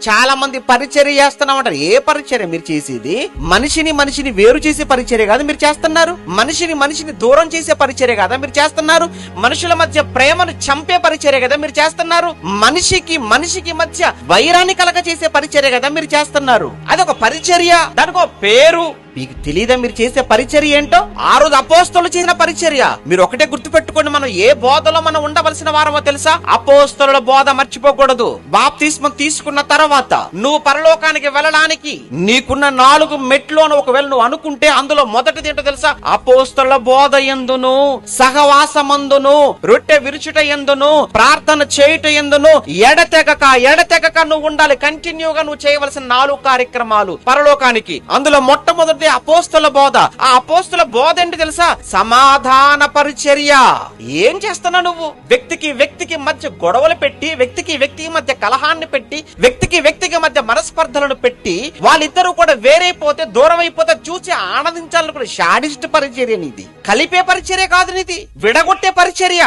చాలా మంది పరిచర్య చేస్తున్నామంటారు. ఏ పరిచర్య మీరు చేసేది? మనిషిని వేరు చేసే పరిచర్య కాదు మీరు చేస్తున్నారు. మనిషిని దూరం చేసే పరిచర్య కదా మీరు చేస్తున్నారు. మనుషుల మధ్య ప్రేమను చంపే పరిచర్య కదా మీరు చేస్తున్నారు. మనిషికి మధ్య వైరాన్ని కలగ చేసే పరిచర్య కదా మీరు చేస్తున్నారు. అదొక పరిచర్య, దానికి ఒక పేరు. మీకు తెలీదా మీరు చేసే పరిచర్య ఏంటో? ఆ రోజు అపోస్తలులు చేసిన పరిచర్య. మీరు ఒకటే గుర్తుపెట్టుకోండి, మనం ఏ బోధలో మనం ఉండవలసిన వారమో తెలుసా? అపోస్తలుల బోధ మర్చిపోకూడదు. బాప్తిస్మం తీసుకున్న తర్వాత నువ్వు పరలోకానికి వెళ్ళడానికి నీకున్న 4 మెట్లు అని ఒకవేళ నువ్వు అనుకుంటే అందులో మొదటిది ఏంటో తెలుసా? అపోస్తలుల బోధ యందును, సహవాసమందును, రొట్టె విరుచుట యందును, ప్రార్థన చేయుట యందును ఎడతెగక నువ్వు ఉండాలి. కంటిన్యూగా నువ్వు చేయవలసిన 4 కార్యక్రమాలు పరలోకానికి. అందులో మొట్టమొదటి అపోస్తల బోధ. ఆ అపోస్తల బోధ ఏంటి తెలుసా? సమాధాన పరిచర్య. ఏం చేస్తున్నావు నువ్వు? వ్యక్తికి మధ్య గొడవలు పెట్టి, వ్యక్తికి మధ్య కలహాన్ని పెట్టి, వ్యక్తికి మధ్య మనస్పర్ధలను పెట్టి, వాళ్ళిద్దరూ కూడా వేరైపోతే, దూరం అయిపోతే చూసి ఆనందించాలనుకునే శాడిస్ట్ పరిచర్య నీది. కలిపే పరిచర్య కాదు నీది, విడగొట్టే పరిచర్య.